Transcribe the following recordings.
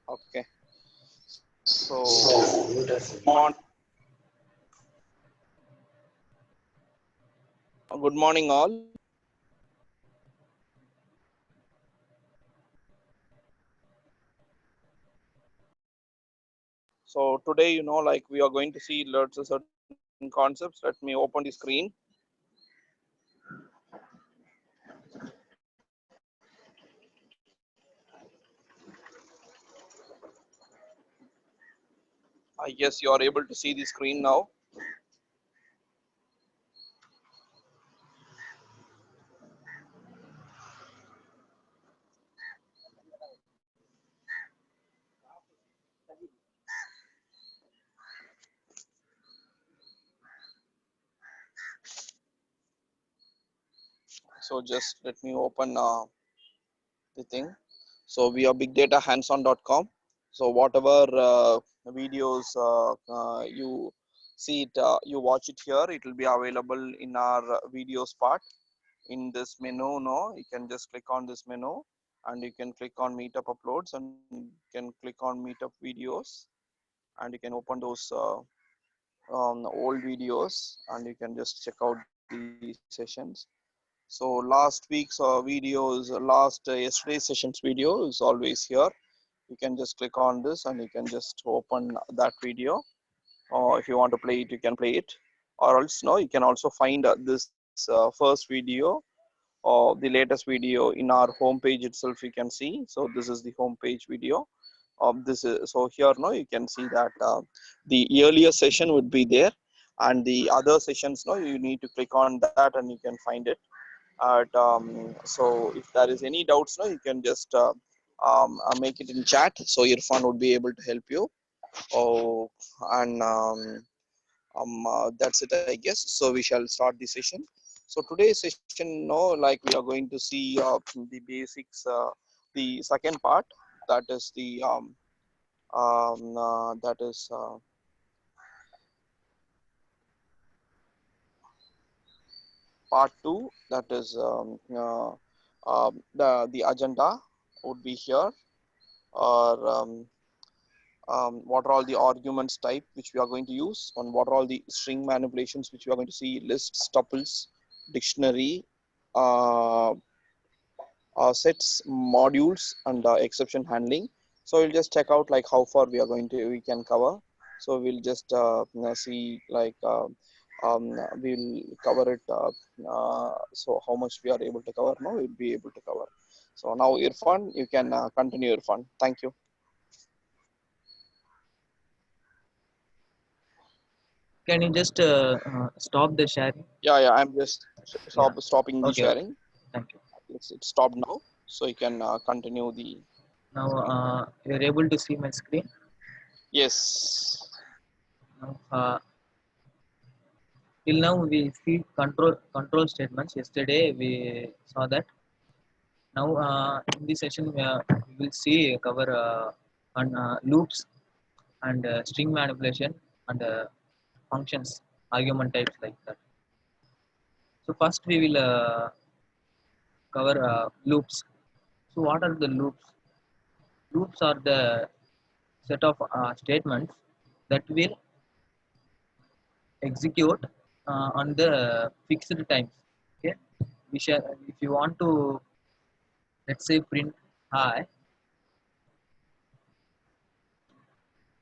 Okay. So, morning. Good morning, all. So today, like we are going to see lots of certain concepts. Let me open the screen. I guess you are able to see the screen now. So just let me open the thing. So we are bigdatahandson.com. So whatever videos you see it, you watch it here. It will be available in our videos part. In this menu, no, you can just click on this menu, and you can click on Meetup uploads, and you can click on Meetup videos, and you can open those old videos, and you can just check out the sessions. So last week's videos, yesterday's sessions video is always here. You can just click on this and you can just open that video, or if you want to play it, you can play it, or else no, you can also find this first video or the latest video in our homepage itself. You can see, so this is the homepage video of this so here no, you can see that the earlier session would be there, and the other sessions no, you need to click on that and you can find it at so if there is any doubts no, you can just make it in chat, so Irfan would be able to help you. Oh, and that's it, I guess. So we shall start the session. So today's session, no, like we are going to see the basics, the second part, that is the that is part two. That is the agenda would be here, or what are all the arguments type which we are going to use, and what are all the string manipulations which we are going to see: lists, tuples, dictionary, uh, sets, modules, and exception handling. So we'll just check out like how far we can cover. So we'll just see like we'll cover it. So how much we are able to cover now, we'll be able to cover. So now Irfan, you can continue, Irfan. Thank you. Can you just stop the sharing? Yeah, I'm just Yeah. stopping the Okay. Okay. sharing. Thank you. It's stopped now, so you can continue the Now screen. you're able to see my screen. Yes. Now, till now we see control statements. Yesterday we saw that. Now in this session we will see cover on loops and string manipulation and functions, argument types like that. So first we will cover loops. So what are the loops? Loops are the set of statements that will execute on the fixed times. Okay, we shall, if you want to, let's say, print hi,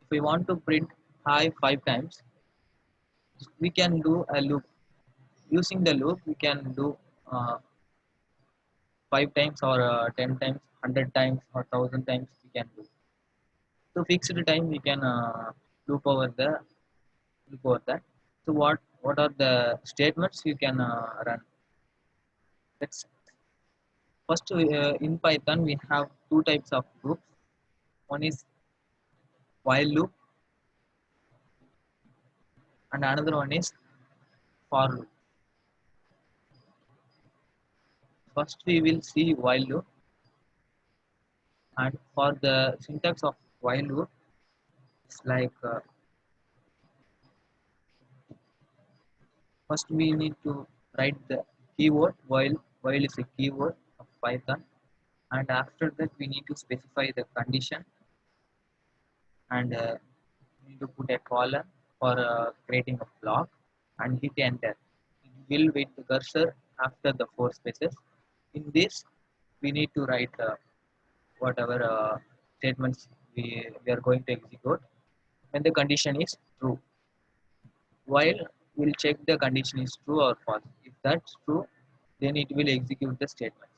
if we want to print hi 5 times, we can do a loop. Using the loop we can do uh, 5 times or 10 times, 100 times or 1000 times we can do. So fixed time we can loop over the loop over that. So what are the statements you can run? Let's first in Python we have two types of loops. One is while loop and another one is for loop. First we will see while loop, and for the syntax of while loop it's like first we need to write the keyword. While is a keyword of Python, and after that we need to specify the condition, and you need to put a column for creating a block and hit enter. It will wait the cursor after the 4 spaces. In this, we need to write whatever statements we are going to execute when the condition is true. While we'll check the condition is true or false. If that's true, then it will execute the statements.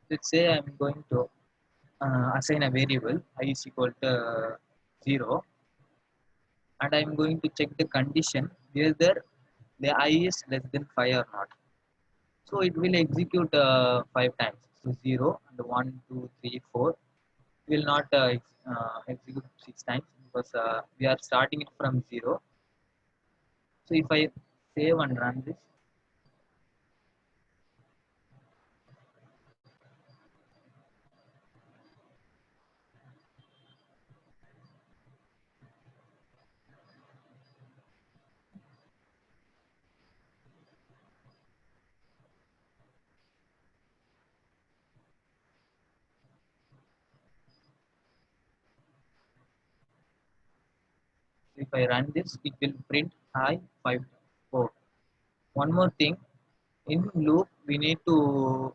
Let's say I'm going to assign a variable I is equal to 0, and I'm going to check the condition whether the I is less than 5 or not. So it will execute 5 times. So 0 and 1, 2, 3, 4 will not execute 6 times because we are starting it from 0. So if I save and run this, if I run this, it will print hi 5 4. One more thing, in loop we need to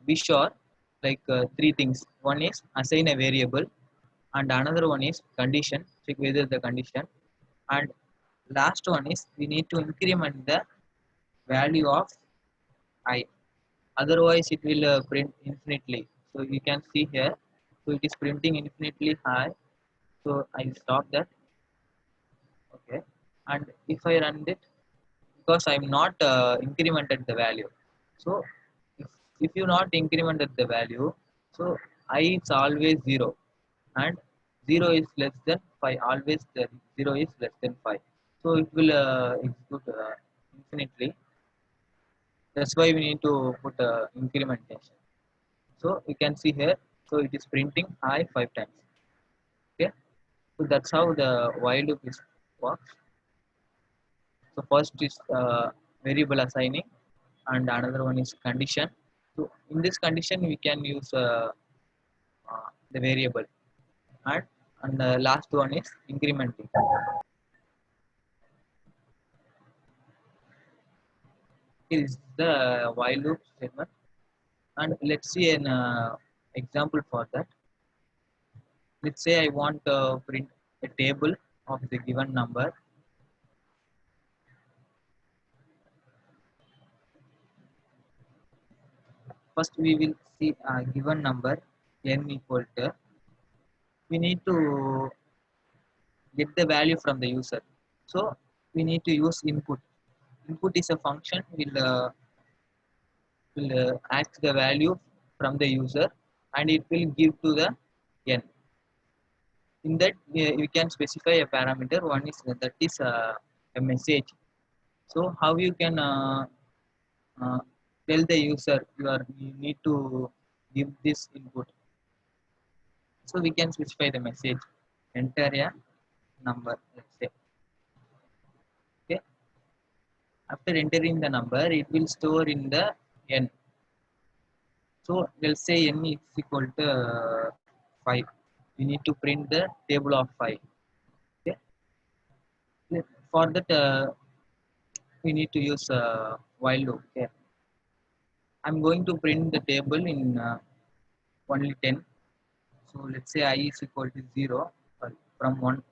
be sure like three things. One is assign a variable, and another one is condition, check whether the condition, and last one is we need to increment the value of I, otherwise it will print infinitely. So you can see here, so it is printing infinitely high. So I stop that. Okay, and if I run it, because I'm not incremented the value, so if, if you not incremented the value, so I is always 0 and 0 is less than 5, always the 0 is less than 5, so it will execute infinitely. That's why we need to put incrementation. So you can see here, so it is printing I 5 times. Okay, so that's how the while loop is works. So first is variable assigning, and another one is condition. So in this condition, we can use the variable, and the last one is incrementing. Here is the while loop statement, and let's see an example for that. Let's say I want to print a table of the given number. First, we will see a given number n equal to. We need to get the value from the user. So we need to use input. Input is a function will ask the value from the user, and it will give to the n. In that you can specify a parameter. One is that is a message. So how you can uh, tell the user you need to give this input. So we can specify the message, enter a number, let's say. Okay, after entering the number, it will store in the n. So we'll say n is equal to 5. We need to print the table of 5. Okay, for that we need to use while loop. Okay, I'm going to print the table in only 10. So let's say I is equal to 0. Sorry, from 1.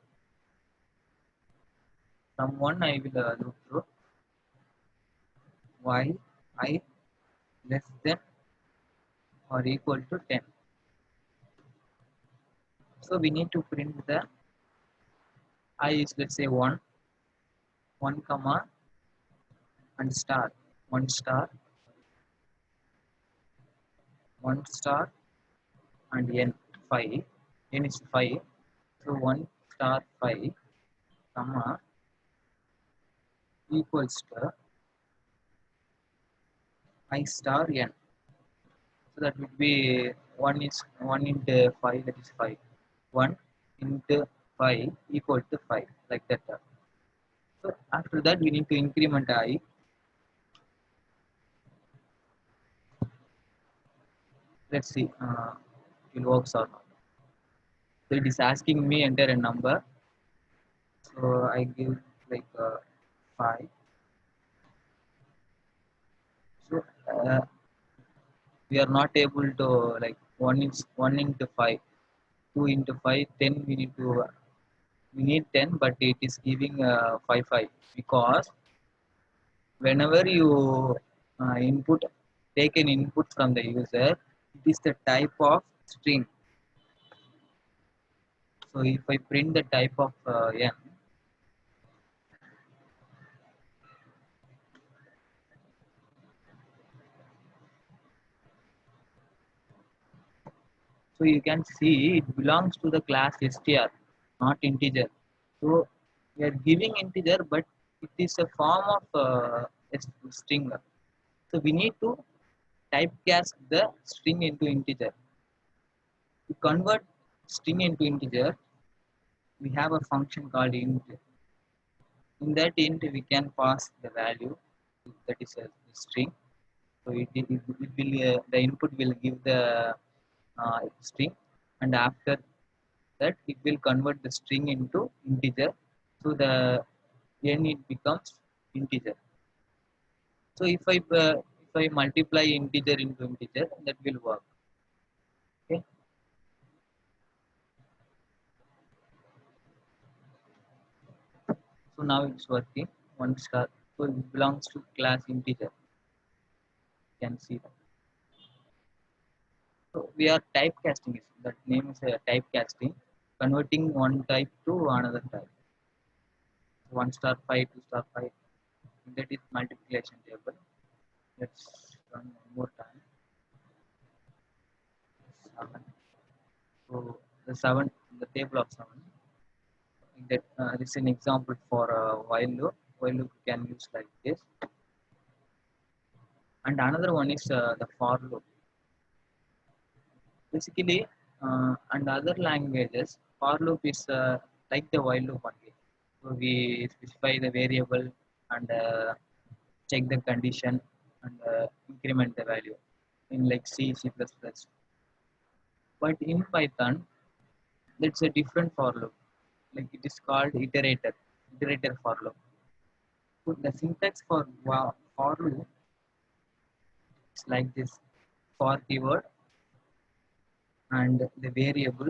From 1 I will loop through while I less than or equal to 10. So we need to print the I is, let's say, 1, 1 comma and star, 1 star, 1 star and n 5. N is 5. So 1 star 5 comma equals to I star n. So that would be 1 is 1 into 5, that is 5. 1 into 5 equal to 5, like that. So after that we need to increment I. Let's see it works or not. So it is asking me enter a number. So I give like 5. So we are not able to like 1 into 5, 2 into 5, 10 we need to we need 10, but it is giving 5 5 because whenever you input take an input from the user, it is the type of string. So if I print the type of n, so you can see it belongs to the class str, not integer. So we are giving integer, but it is a form of a string. So we need to typecast the string into integer. To convert string into integer, we have a function called int. In that int, we can pass the value that is a string. So it will the input will give the string, and after that it will convert the string into integer. So the n it becomes integer. So if I multiply integer into integer, that will work. Okay. So now it's working. 1 star. So it belongs to class integer. You can see that. So we are typecasting it. That name is typecasting, converting one type to another type. 1 star 5, 2 star 5. That is multiplication table. Let's run one more time. 7. So the 7, the table of 7. That this is an example for a while loop. While loop can use like this. And another one is the for loop. Basically, and other languages, for loop is like the while loop only. So we specify the variable and check the condition and increment the value in like C, C++. But in Python, that's a different for loop. Like it is called iterator for loop. So the syntax for for loop is like this: for keyword and the variable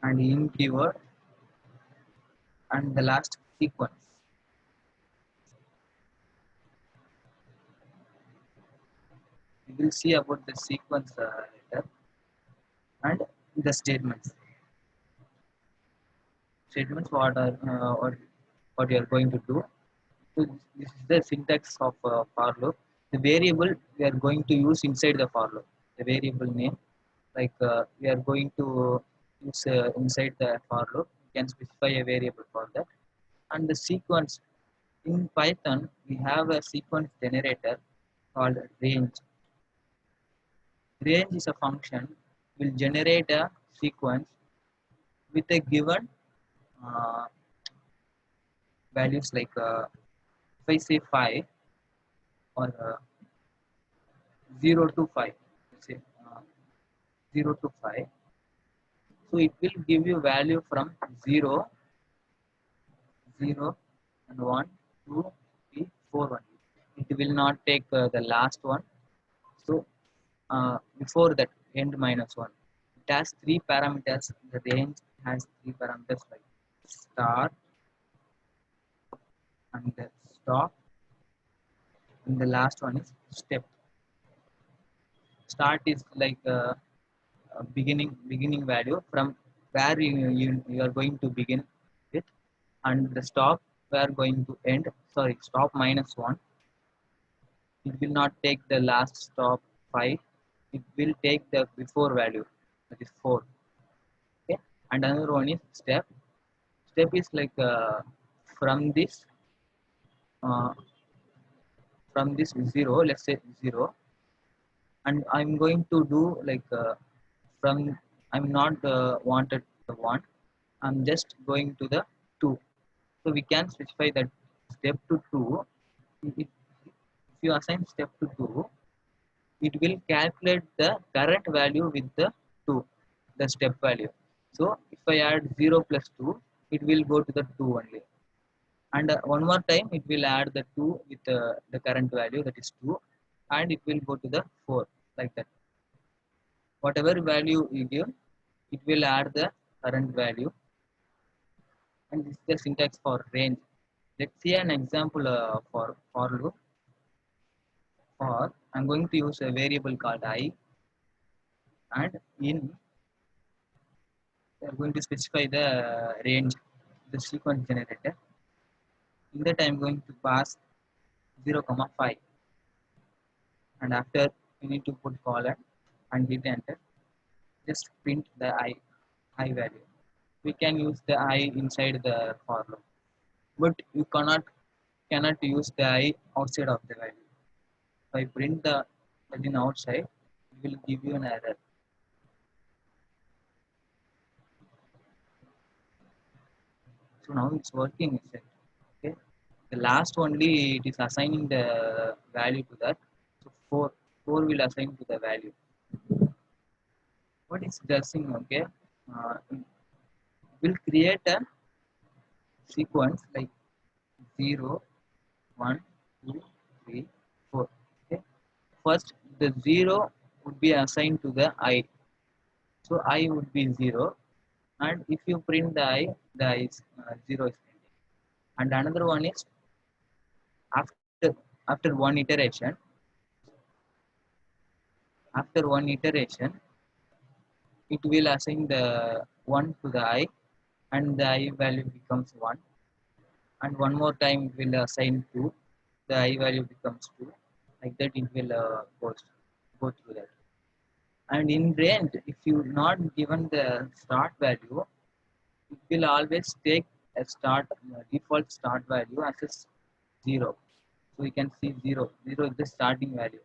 and in keyword and the last sequence. We will see about the sequence later, and the statements. Statements what you are going to do. So this is the syntax of for loop. The variable we are going to use inside the for loop. The variable name, like we are going to use inside the for loop. We can specify a variable for that. And the sequence in Python, we have a sequence generator called range. Range is a function will generate a sequence with a given uh, values like if I say 5 or 0 to 5, let's say 0 to 5. So it will give you value from 0, 0 and 1, 2, 3, 4, 1. It will not take the last one. So before that end minus 1. It has 3 parameters. The range has 3 parameters like start and the stop, and the last one is step. Start is like beginning value from where you are going to begin it, and the stop we are going to end. Sorry, stop minus 1. It will not take the last stop 5. It will take the before value, that is 4. Okay. And another one is step. Step is like from this uh, from this 0, let's say 0, and I'm going to do like from I'm not wanted the 1, I'm just going to the 2. So we can specify that step to 2. If you assign step to 2, it will calculate the current value with the 2. the step value. So if I add 0 plus 2, it will go to the 2 only. And one more time, it will add the 2 with the current value, that is 2, and it will go to the 4, like that. Whatever value you give, it will add the current value. And this is the syntax for range. Let's see an example for loop. For I'm going to use a variable called I, and in we are going to specify the range, the sequence generator. In that I'm going to pass 0, 5, and after you need to put colon and hit enter. Just print the I value. We can use the I inside the for loop, but you cannot use the I outside of the value. If I print the value outside, it will give you an error. So now it's working, is it? Okay. The last only it is assigning the value to that. So 4 will assign to the value. What is the thing? Okay. It will create a sequence like 0, 1, 2, 3, 4. Okay. First, the 0 would be assigned to the I. So I would be 0. And if you print the I is 0 is printing. And another one is after after one iteration, after one iteration, it will assign the 1 to the I, and the I value becomes 1. And one more time it will assign 2, the I value becomes 2. Like that it will go through that. And in range, if you not given the start value, it will always take a default start value as a 0. So you can see 0. 0 is the starting value.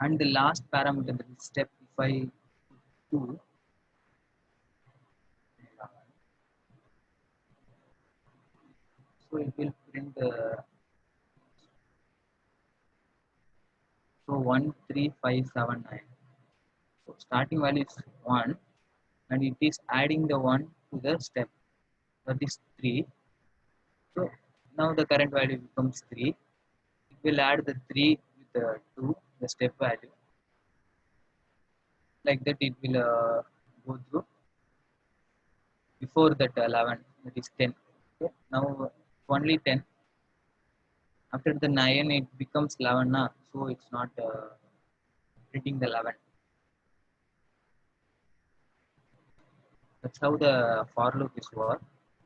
And the last parameter, that is step, if I 2, so it will print so 1, 3, 5, 7, 9. So starting value is 1, and it is adding the 1 to the step, that is 3. So now the current value becomes 3. It will add the 3 with the 2, the step value. Like that it will go through before that 11, that is 10. Okay. Now only 10. After the 9 it becomes 11 now, so it's not printing the 11. That's how the for loop is work.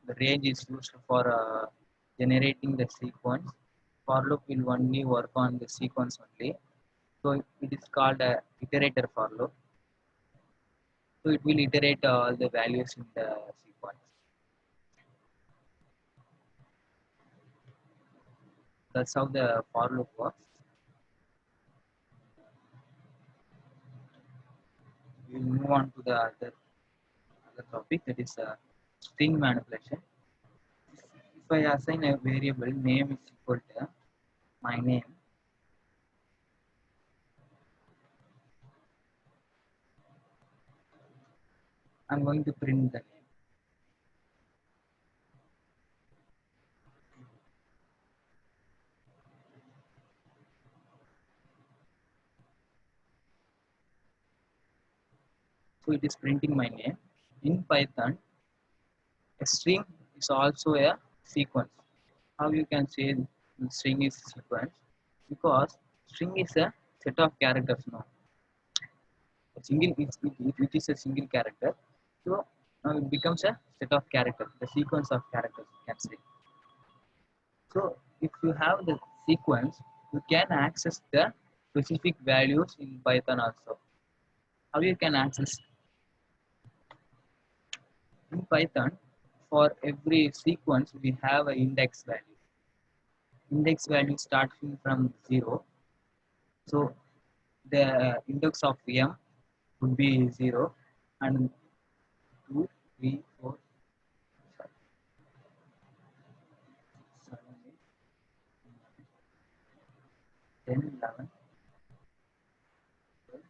The range is used for generating the sequence. For loop will only work on the sequence only. So it is called a iterator for loop. So it will iterate all the values in the sequence. That's how the for loop works. We'll move on to the other topic, that is string manipulation. If I assign a variable name is equal to my name, I'm going to print the name. So it is printing my name. In Python, a string is also a sequence. How you can say string is sequence? Because string is a set of characters now. A single it is a single character. So now it becomes a set of characters, the sequence of characters you can say. So if you have the sequence, you can access the specific values in Python also. How you can access in Python? For every sequence, we have an index value. Index value starting from 0. So the index of m would be 0, and 2, 3, 4, 5, 6, 7, 8, 10, 11, 12,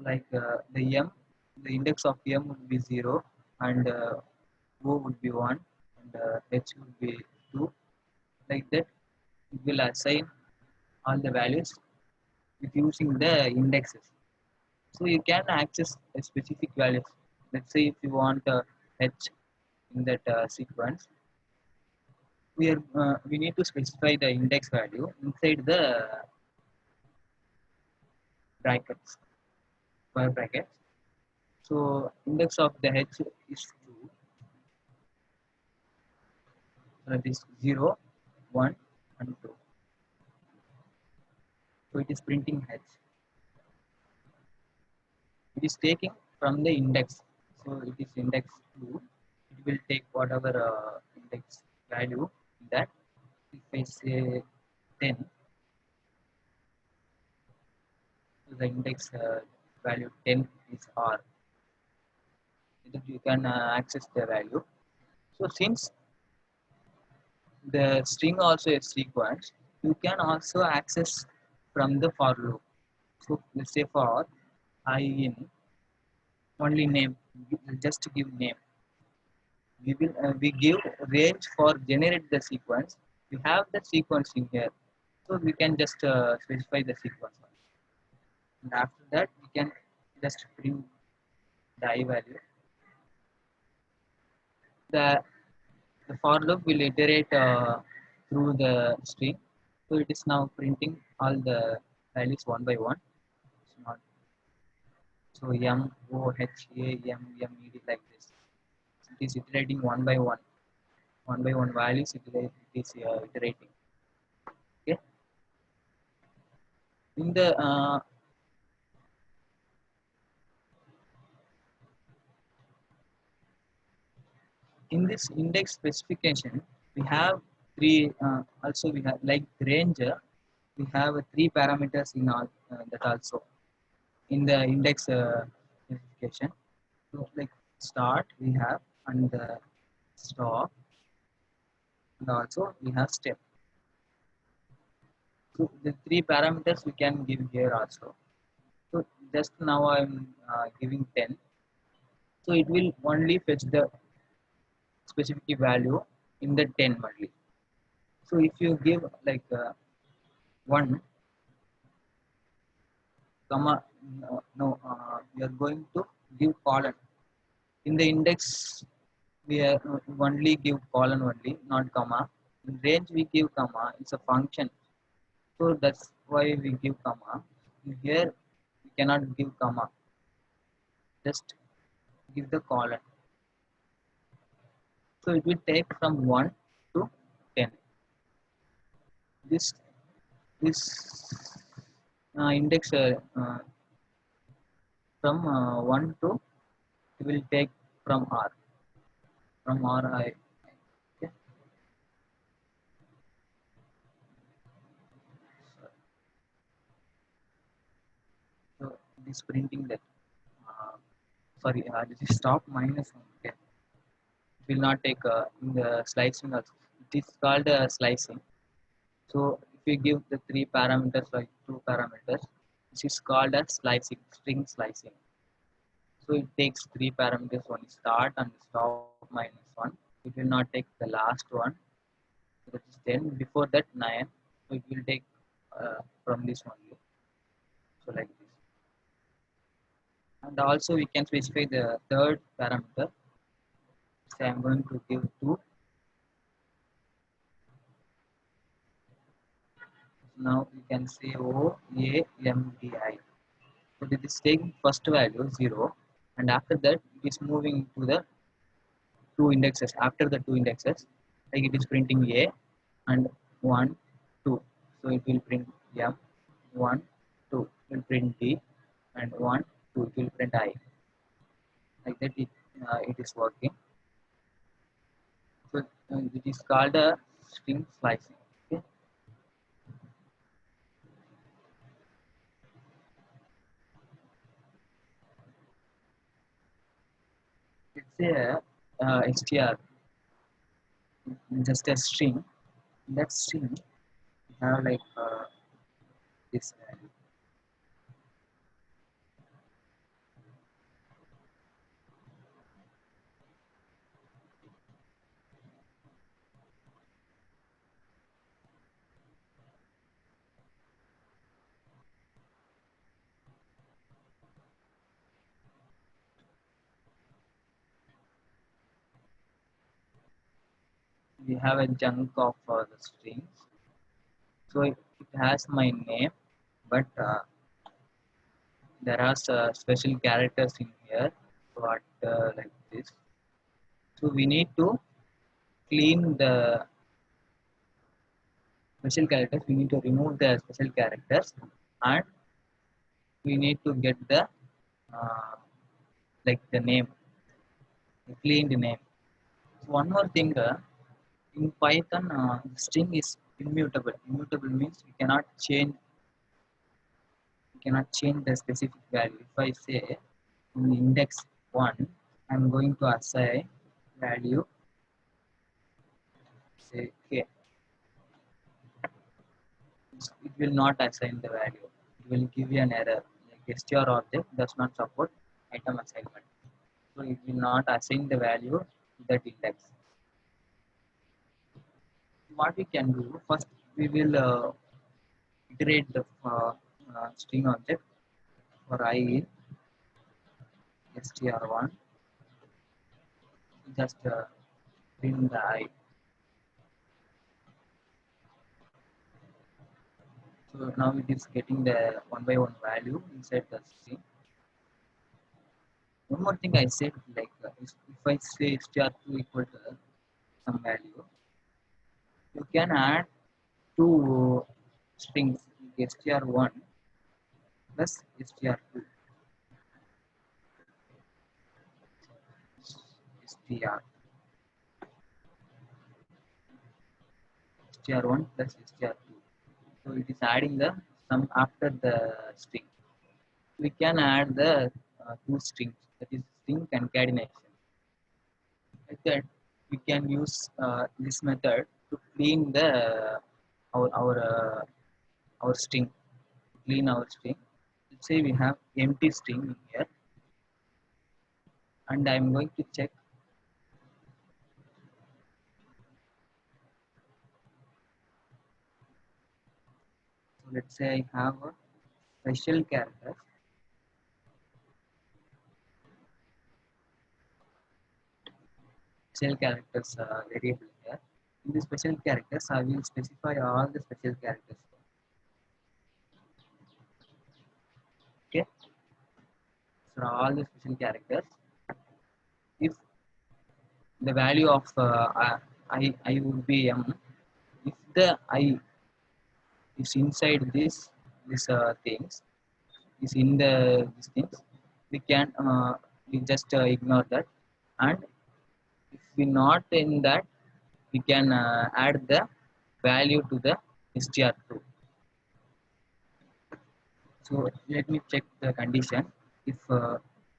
like the index of M would be 0 and O would be 1 and H would be 2. Like that, it will assign all the values with using the indexes. So you can access a specific values. Let's say if you want H in that sequence, we need to specify the index value inside the brackets, square brackets. So index of the H is 2, so that is 0, 1 and 2. So it is printing H. It is taking from the index. So it is index 2. It will take whatever index value in that. If I say 10, so the index value 10 is R. That you can access the value. So since the string also is sequence, you can also access from the for loop. So let's say for I in only name, just give name. We give range for generate the sequence. We have the sequence in here, so we can just specify the sequence. And after that, we can just print the I value. The the for loop will iterate through the string, so it is now printing all the values one by one. It's not so M O H A M M E D like this. It is iterating one by one values. It is iterating. Okay. In the in this index specification, we have three. Also, we have like ranger. We have three parameters in all that also in the index specification. So, like start we have and stop, and also we have step. So the three parameters we can give here also. So just now I'm giving 10. So it will only fetch the specific value in the 10 only. So if you give like 1 comma we are going to give colon in the index. We are only give colon only, not comma. In range we give comma. It's a function, so that's why we give comma. In here we cannot give comma, just give the colon. So it will take from 1 to 10. This index from 1 to, it will take from R, from R I. Okay. So this printing that sorry, this is stop minus 1. Okay. It will not take in the slicing also. It is called slicing. So if you give the three parameters like two parameters, this is called as slicing, string slicing. So it takes three parameters, one is start and stop minus 1. It will not take the last one, that is 10. Before that 9. So it will take from this only. So like this. And also we can specify the third parameter. So I'm going to give 2. Now you can say O A M D I. So it is taking first value 0, and after that it is moving to the two indexes. After the two indexes, like it is printing A and 1 2. So it will print M 1 2. It will print D and 1 2. It will print I. Like that it is working. So it is called a string slicing. Okay. It's a str, just a string. That string have like this value. we have a chunk of the strings. So it has my name, but there are special characters in here, but like this. So we need to clean the special characters. We need to remove the special characters, and we need to get the uh, like the name, the cleaned name. So one more thing, in Python, string is immutable. Immutable means we cannot change the specific value. If I say in index one, I'm going to assign value, say k. It will not assign the value. It will give you an error. Like str object does not support item assignment. So it will not assign the value to that index. What we can do first, we will iterate the string object for I in str1. Just print the I. So now it is getting the one by one value inside the string. One more thing I said, like if I say str2 equal to some value, you can add two strings, like str1 plus str2. str1 plus str2. So it is adding the sum after the string. We can add the two strings, that is string concatenation. Like that, we can use this method to clean the our string. Clean our string. Let's say we have empty string in here, and I'm going to check. So let's say I have a special character. Special characters variable here. In the special characters, I will specify all the special characters. Okay, so all the special characters. If the value of I would be m, if the I is inside this things, is in the these things, we just ignore that, and if we not in that, we can add the value to the str2. So let me check the condition. If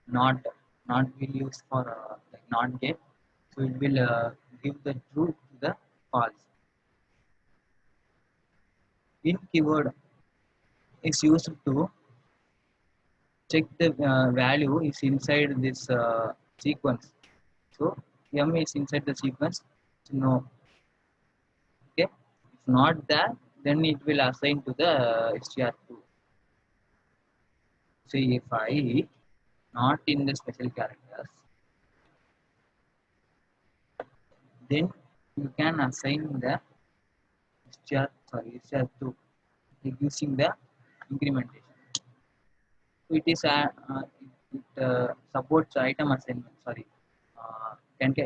not not will use for like not get, so it will give the true to the false. In keyword is used to check the value is inside this sequence. So m is inside the sequence. So no. Okay. If not that, then it will assign to the str2. So if I not in the special characters, then you can assign the str2 using the incrementation. So it is supports item assignment. Sorry,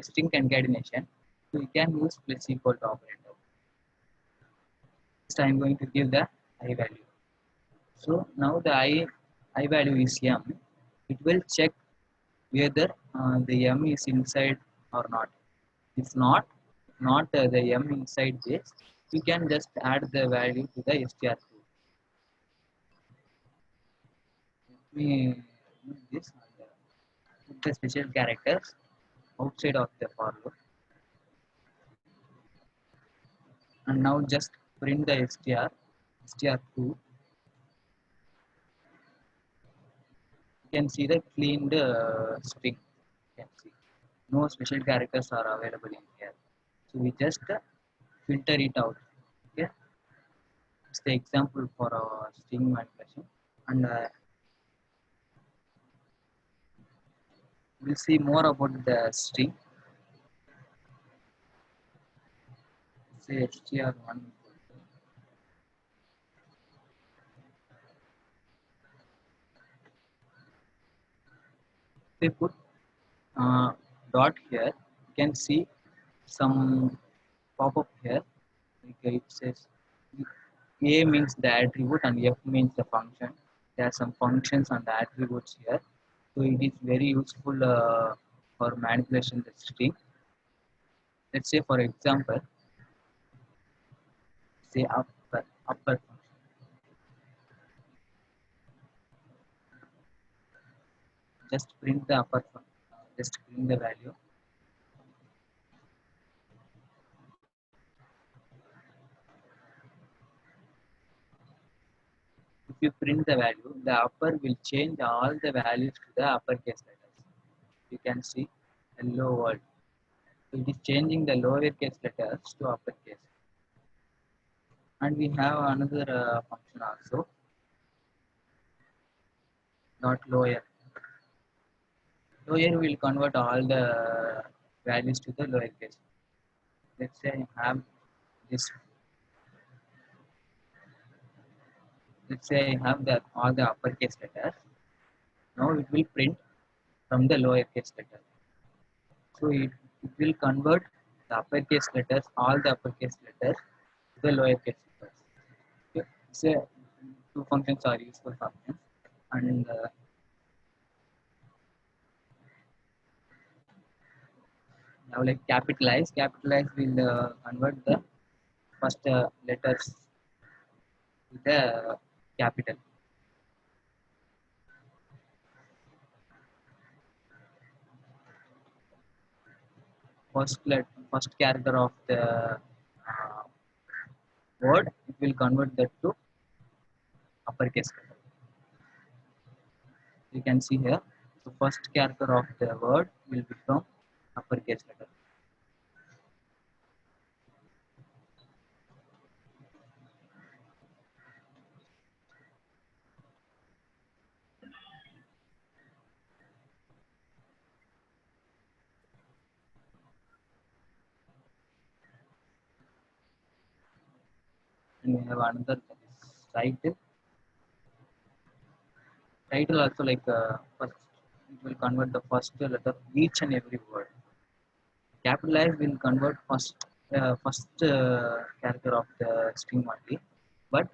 string concatenation. So you can use plus equal to operator. Next, I am going to give the I value. So now the I value is m. It will check whether the m is inside or not. If not the m inside this, we can just add the value to the str2. Let me use this and put the special characters outside of the for loop, and now just print the str2. You can see the cleaned string. You can see no special characters are available in here. So we just filter it out. Okay, it's the example for our string manipulation, and we'll see more about the string. say str1 we put dot here, you can see some pop-up here. Like it says A means the attribute and F means the function. There are some functions and attributes here, so it is very useful for manipulation the string. Let's say for example, say upper function. Just print the upper function. Just print the value. If you print the value, the upper will change all the values to the uppercase letters. You can see hello world. So it is changing the lowercase letters to uppercase. And we have another function also, not lower. Lower will convert all the values to the lowercase. Let's say I have this. Let's say I have all the uppercase letters. Now it will print from the lowercase letter. So it will convert the uppercase letters, all the uppercase letters, to the lowercase letters. Okay. So two functions are useful functions, and now like capitalize will convert the first letters to the capital. First character of the word, it will convert that to uppercase letter. You can see here, the first character of the word will become uppercase letter. And we have another that is title. Title also like first, it will convert the first letter each and every word. Capitalize will convert first character of the string only, but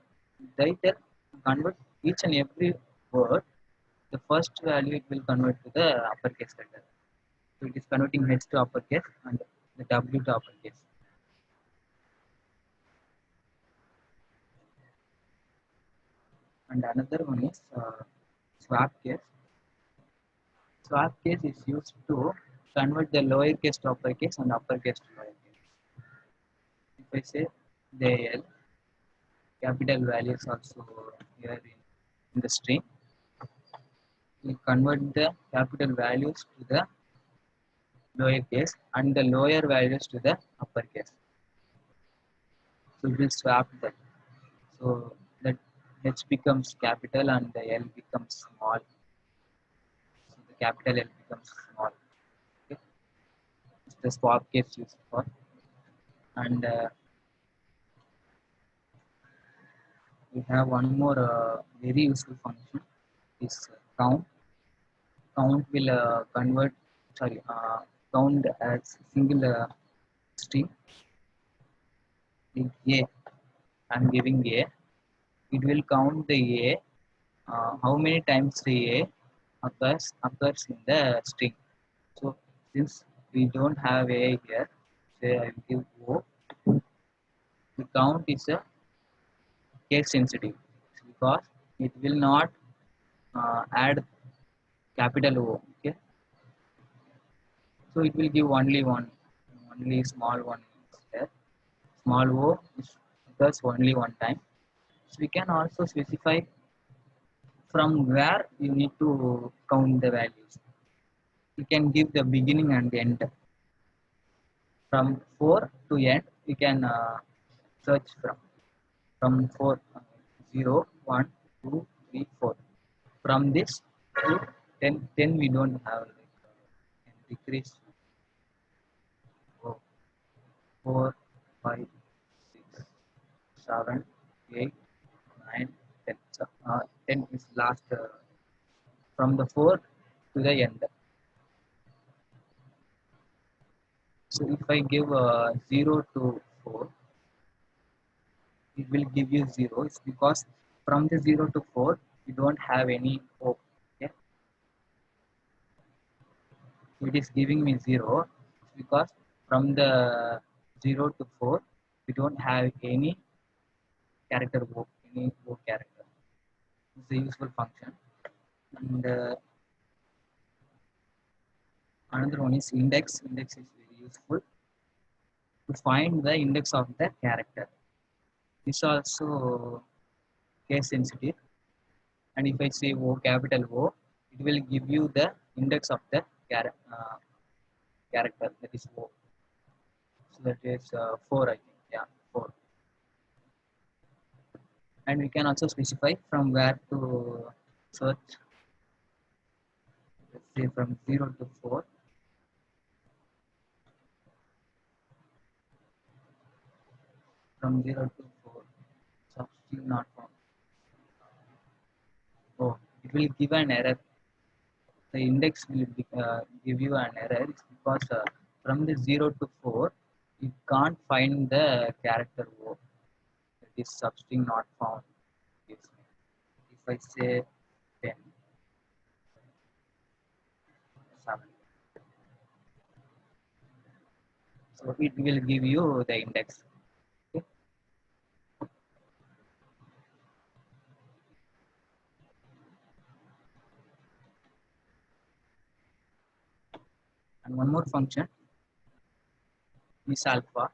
title convert each and every word. The first value it will convert to the uppercase letter. So it is converting H to uppercase and the W to uppercase. And another one is swap case. Swap case is used to convert the lowercase to uppercase and uppercase to lowercase. If I say the L, capital values also here in the string, we convert the capital values to the lowercase and the lower values to the uppercase. So we will swap that. So that H becomes capital and the L becomes small. So the capital L becomes small. Okay. It's the swap case used for. And we have one more very useful function is count. Count will count as single string. In A, I'm giving A. It will count the A. How many times the A occurs in the string. So since we don't have A here, say I will give O. The count is a case sensitive because it will not add capital O. Okay, so it will give only small one is there. Small O is occurs only one time. So we can also specify from where you need to count the values. You can give the beginning and the end. From 4 to end, you can search from 4, 0, 1, 2, 3, 4. From this to 10 we don't have like decrease 4, 5, 7, 8, 9, 10. So, 10 is last from the 4 to the end. So if I give 0 to 4, it will give you 0. It's because from the 0 to 4, you don't have any hope. Okay? It is giving me 0 because from the 0 to 4, we don't have any character hope, any hope character. It's a useful function. And another one is index. Index is very useful to find the index of the character. This also case sensitive. And if I say O, capital O, it will give you the index of the character, that is O. So that is 4, I think. Yeah, 4. And we can also specify from where to search. Let's say from 0 to 4. From 0 to 4. Substring not found. Oh, it will give an error. The index will give you an error. It's because from the 0 to 4, you can't find the character O. That is substring not found. If I say 10, 7, so it will give you the index. Okay? And one more function is alpha.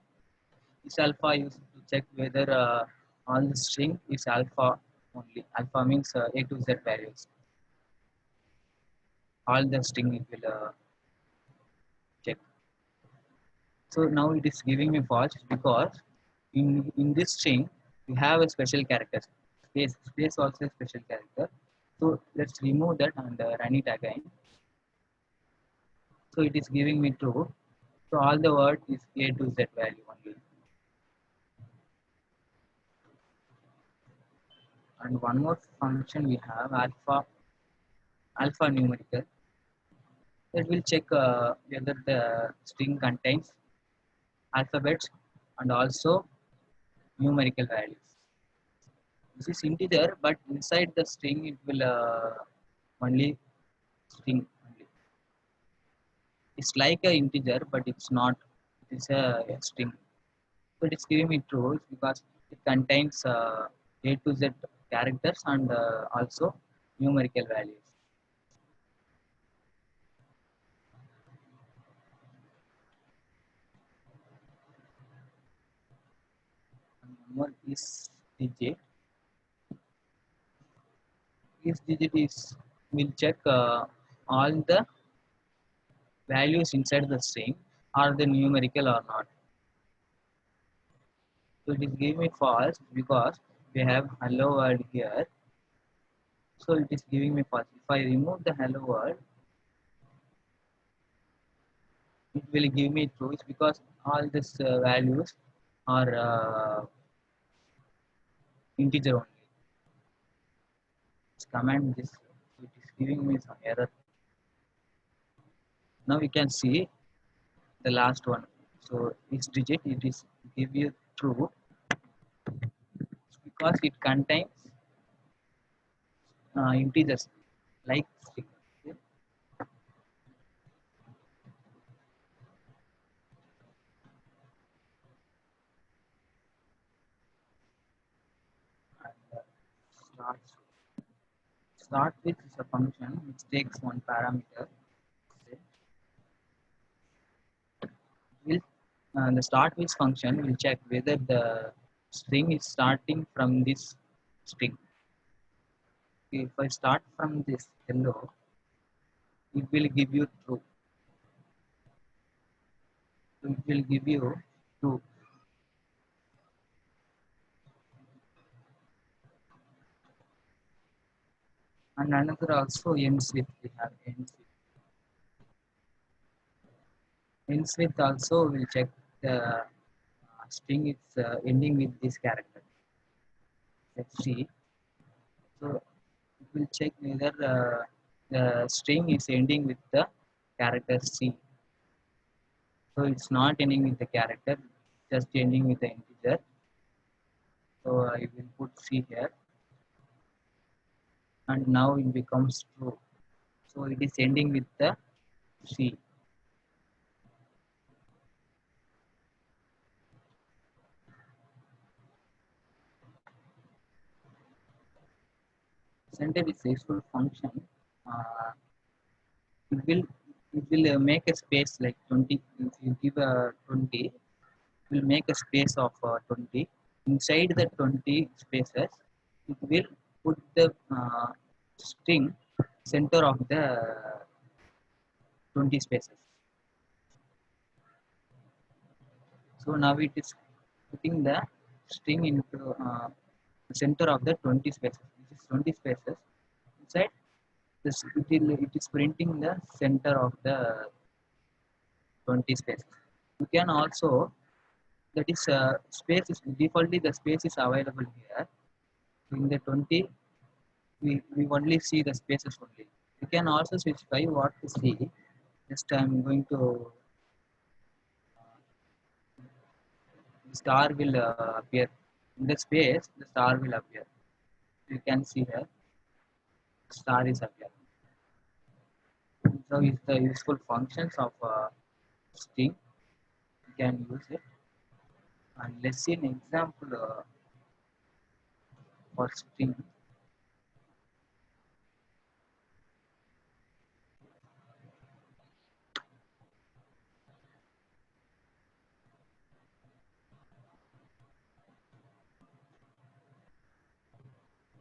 Is alpha used to check whether all the string is alpha only. Alpha means A to Z values. All the string it will check. So now it is giving me false because in this string we have a special character. Space also a special character. So let's remove that and run it again. So it is giving me true. So all the word is A to Z value only. And one more function we have alpha numerical. That will check whether the string contains alphabets and also numerical values. This is integer, but inside the string it will only string only. It's like a integer, but it's not. It is a string. So it's giving me true because it contains A to Z characters and also numerical values. And one more is digit. This digit is will check all the values inside the string are they numerical or not. So it is giving me false because we have hello world here. So it is giving me false. If I remove the hello world, it will give me true. It's because all these values are integer only. This command this, so it is giving me some error. Now we can see the last one. So this digit it is give you true because it contains integers like string. Okay? And start with is a function which takes one parameter. Okay? Will the start with function will check whether the string is starting from this string. Okay, if I start from this hello, it will give you true. So it will give you true. And another also ends with we have ends with also will check the string is ending with this character. let's see. So it will check whether the string is ending with the character C. So it's not ending with the character, just ending with the integer. So I will put C here, and now it becomes true. So it is ending with the C. Center is a useful function. Uh, it will make a space like 20. If you give a 20, it will make a space of 20. Inside the 20 spaces, it will put the string center of the 20 spaces. So now it is putting the string into the center of the 20 spaces, which is 20 spaces. Inside this, it is printing the center of the 20 spaces. You can also, that is space is defaultly the space is available here. In the 20, we only see the spaces only. You can also specify what to see. Just I'm going to the star will appear in the space. The star will appear. You can see here star is appear. So is the useful functions of string. You can use it. And let's see an example for string.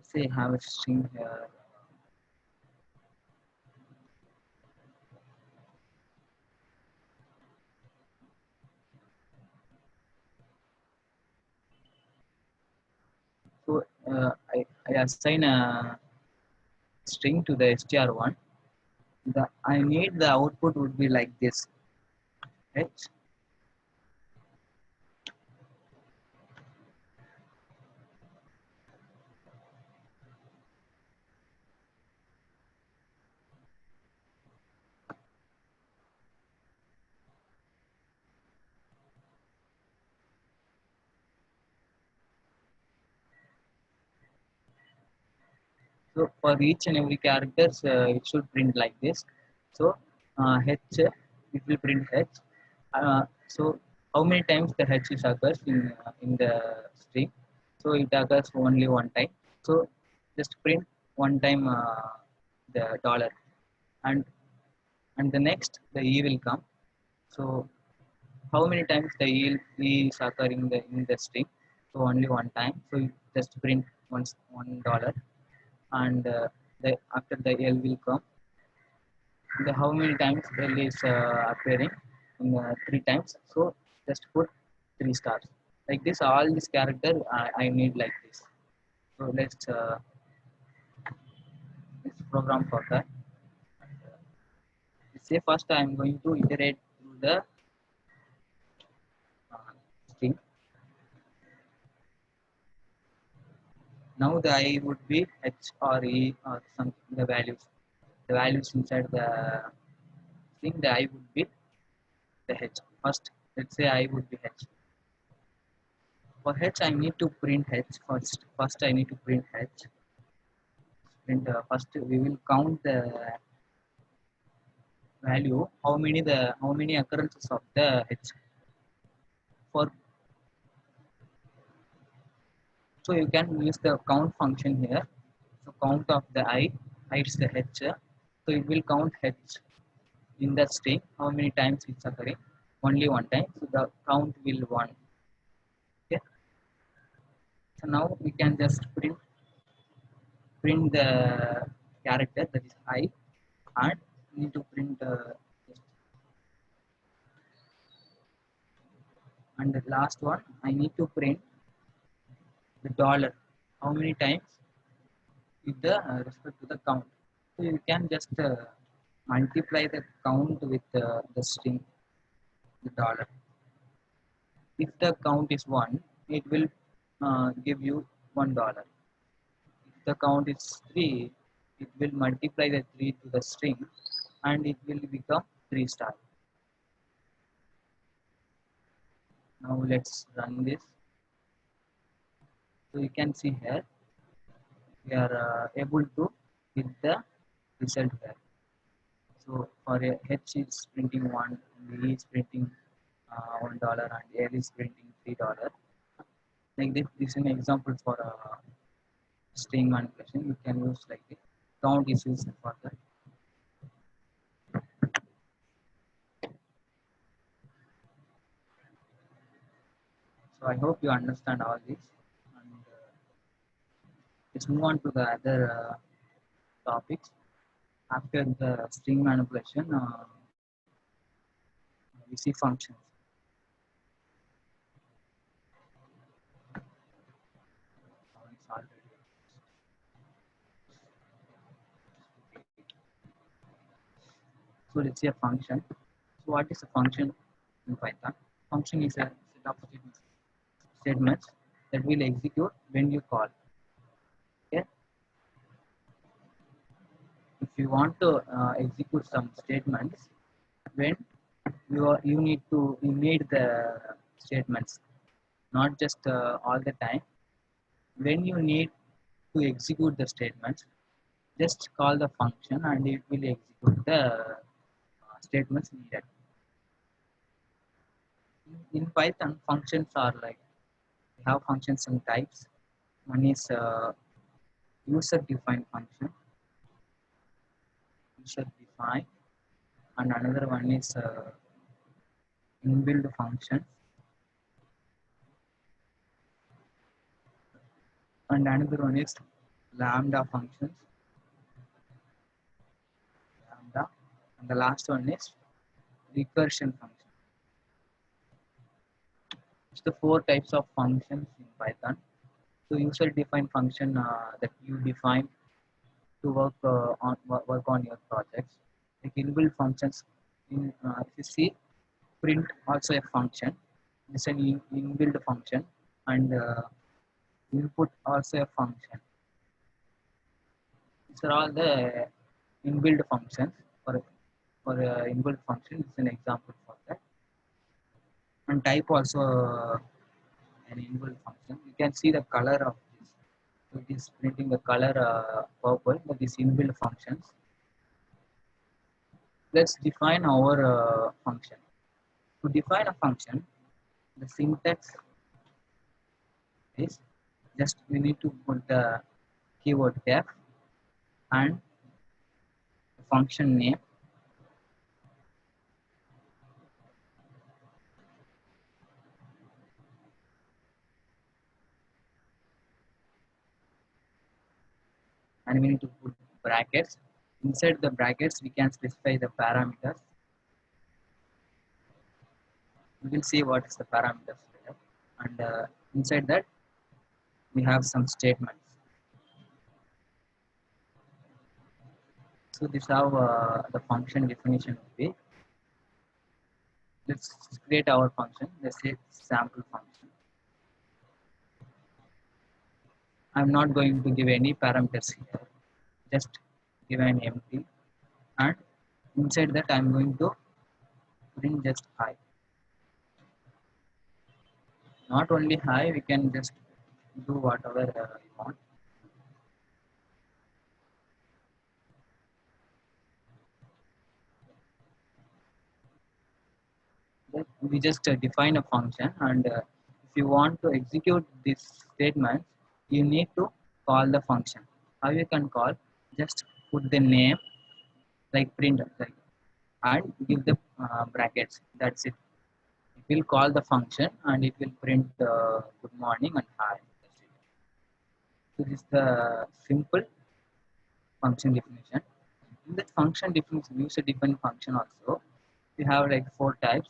Say I have a string here. So I assign a string to the str1. I need the output would be like this. H. So for each and every characters, it should print like this. So H, it will print H. So how many times the H is occurs in the string? So it occurs only one time. So just print one time the dollar, and the next the E will come. So how many times the E is occurring in the string? So only one time. So you just print once $1, and after the L will come. The how many times L is appearing in three times. So just put 3 stars. Like this, all these character I need like this. So let's program for that. Let's say first I am going to iterate through the string. Now the I would be H or E or something, the values. The values inside the string, the I would be the H. First, let's say I would be H. For H, I need to print H first. First, I need to print H. Print first, we will count the value. How many occurrences of the H. For so you can use the count function here. So count of the I hides the H. So it will count H in the string. How many times it's occurring? Only one time. So the count will 1. Okay. So now we can just print the character, that is I, and need to print and the last one I need to print the dollar. How many times with the respect to the count. So you can just multiply the count with the string, the dollar. If the count is 1, it will give you $1. the count is 3, it will multiply the 3 to the string and it will become 3 star. Now let's run this. So you can see here we are able to get the result here. So for a H is printing 1, and E is printing $1, and L is printing $3. Like this is an example for string manipulation. You can use like this. Count is used for that. So I hope you understand all this. And let's move on to the other topics. After the string manipulation, we see functions. So let's see a function. So what is a function in Python? Function is a set of statements that will execute when you call. Okay. If you want to execute some statements, when you need the statements, not just all the time. When you need to execute the statements, just call the function and it will execute the statements needed. In Python, functions are like, we have functions in types. One is user-defined function, user-defined, and another one is inbuilt function, and another one is lambda functions, lambda, and the last one is recursion function. It's the 4 types of functions in Python. So user-defined function that you define to work on your projects. Like inbuilt functions, if you see, print also a function. It's an inbuilt function, and input also a function. These are all the inbuilt functions. For inbuilt function, it's an example for that. And type also an inbuilt function. You can see the color of this. So it is printing the color purple, but these inbuilt functions. Let's define our function. To define a function, the syntax is just we need to put the keyword def and the function name, and we need to put brackets. Inside the brackets, we can specify the parameters. We will see what is the parameters later. And inside that, we have some statements. So this is how the function definition will be. Let's create our function. Let's say sample function. I'm not going to give any parameters here. Just give an empty, and inside that I'm going to print just hi. Not only hi, we can just do whatever you want. We just define a function, and if you want to execute this statement, you need to call the function. How you can call? Just put the name, like print, like, and give the brackets. That's it. It will call the function and it will print good morning and hi. That's it. So this is the simple function definition. In that function definition, user defined function also, we have like 4 types.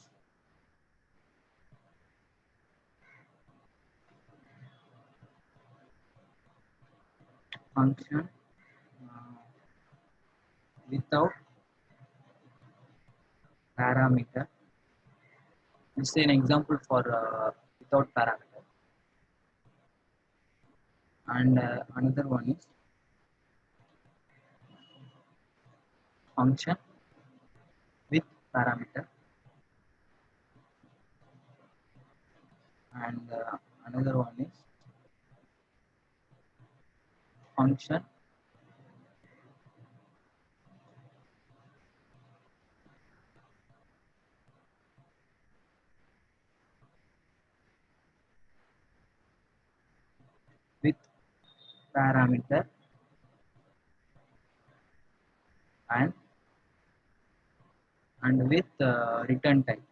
Function without parameter. Let's say an example for without parameter. And another one is function with parameter, and another one is function with parameter and with return type.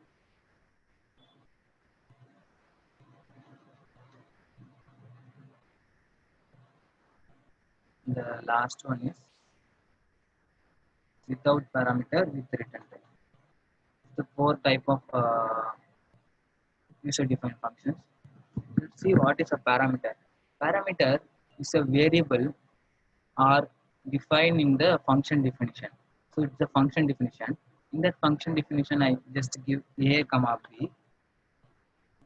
The last one is without parameter with return type. The four type of user defined functions. Let's see what is a parameter. Parameter is a variable or defined in the function definition. So it's the function definition. In that function definition, I just give a comma b.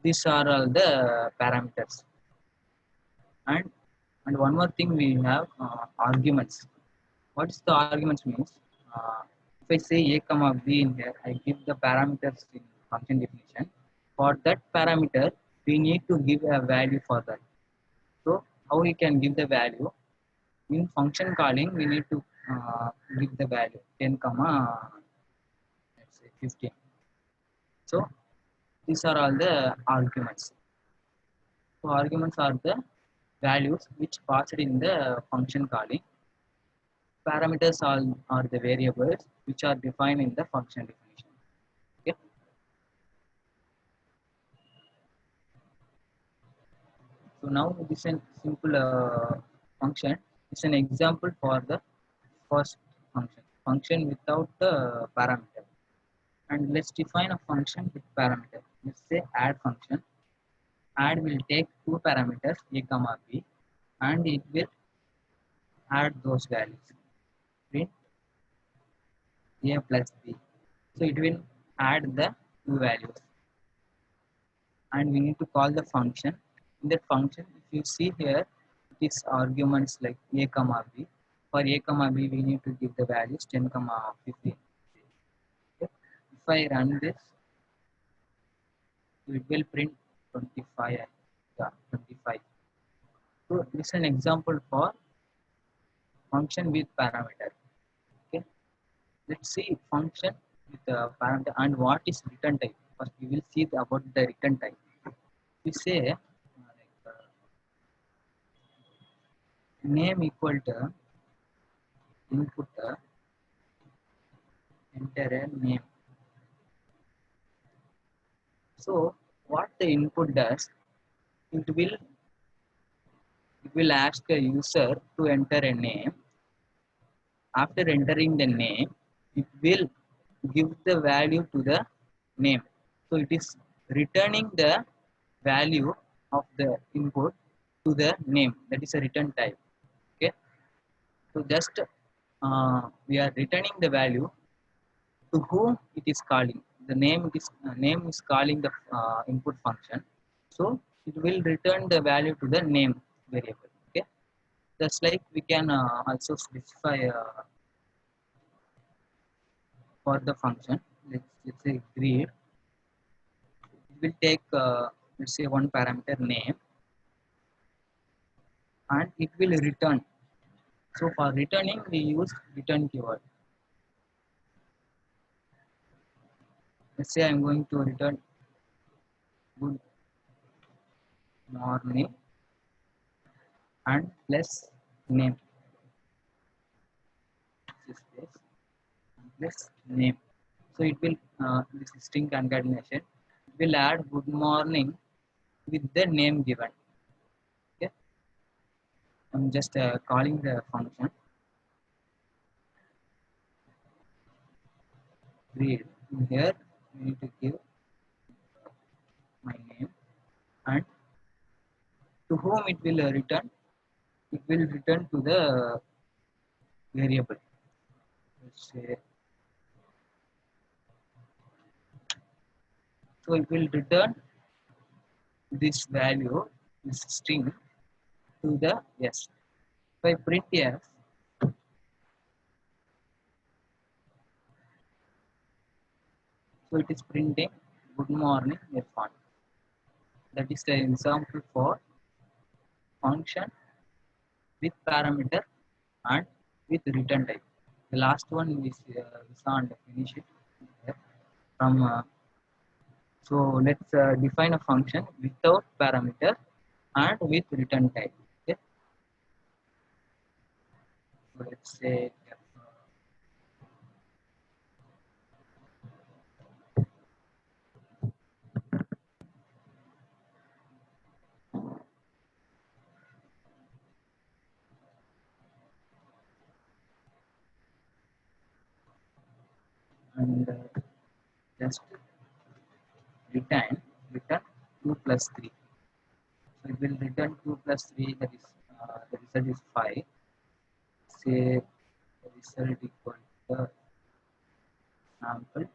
These are all the parameters. And one more thing, we have arguments. What is the arguments means? If I say a comma b in here, I give the parameters in function definition. For that parameter, we need to give a value for that. So how we can give the value? In function calling, we need to give the value 10 comma, let's say 15. So these are all the arguments. So arguments are the values which passed in the function calling. Parameters are the variables which are defined in the function definition. Okay. So now this is a simple function. It's an example for the first function without the parameter. And let's define a function with parameter. Let's say add function. Add will take two parameters a comma b, and it will add those values. Print a plus b. So it will add the two values, and we need to call the function. In that function, if you see here, it is arguments like a comma b. For a comma b, we need to give the values 10 comma 15. Okay. If I run this, it will print 25. Yeah, 25. So this is an example for function with parameter. Okay. Let's see function with the parameter and what is return type. First, we will see about the return type. We say name equal to input enter a name. So what the input does, it will ask a user to enter a name. After entering the name, it will give the value to the name. So it is returning the value of the input to the name. That is a return type. Okay. So just we are returning the value to whom it is calling. The name is calling the input function. So it will return the value to the name variable. Okay. Just like we can also specify for the function. Let's say greet. It will take let's say one parameter name, and it will return. So for returning, we use return keyword. Let's say I'm going to return good morning and plus name. Plus name. So it will this is string concatenation. It will add good morning with the name given. Okay. I'm just calling the function. Read. In here we need to give my name, and to whom it will return. It will return to the variable. Let's say. So it will return this value, this string, to the yes. If I print yes, So it is printing good morning Irfan. That is the example for function with parameter and with return type. The last one is we saw and finish it here. From so let's define a function without parameter and with return type. Okay, so let's say and just return 2 plus 3. So it will return 2 plus 3, that is the result is 5. Say the result equal to the sample.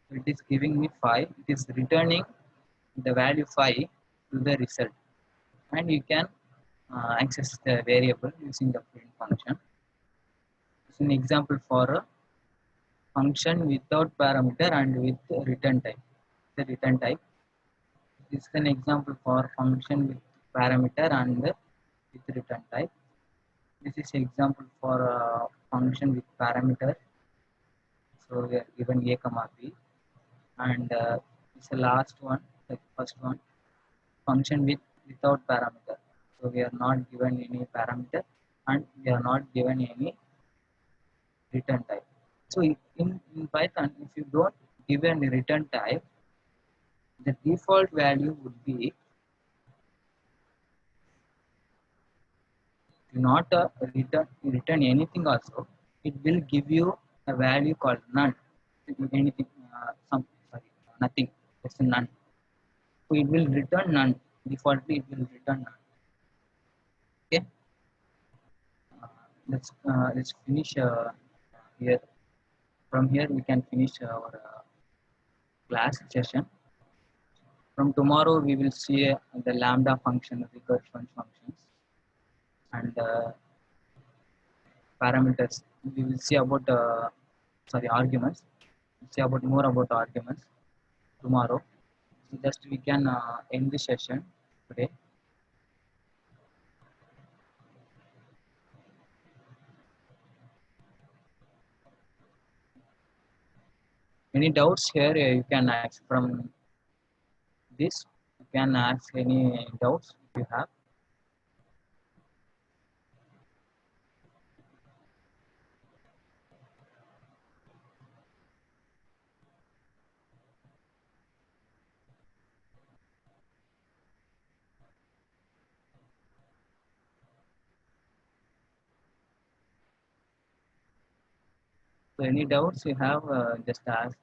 So it is giving me 5. It is returning the value 5 to the result, and you can access the variable using the print function. It's an example for a function without parameter and with return type. The return type is an example for function with parameter and with return type. This is example for a function with parameter. So we are given a comma b, and it's the last one, the first one, function without parameter. So we are not given any parameter and we are not given any return type. So in Python, if you don't give any return type, the default value would be not return anything also. It will give you a value called none. Anything, nothing. It's none. So it will return none. Defaultly, it will return none. Okay. Let's finish here. From here, we can finish our class session. From tomorrow, we will see the lambda function, recursion functions, and parameters. We will see about arguments. We'll see about more about arguments tomorrow. So just we can end the session today. Any doubts here? You can ask from this. You can ask any doubts if you have. So any doubts you have, just ask.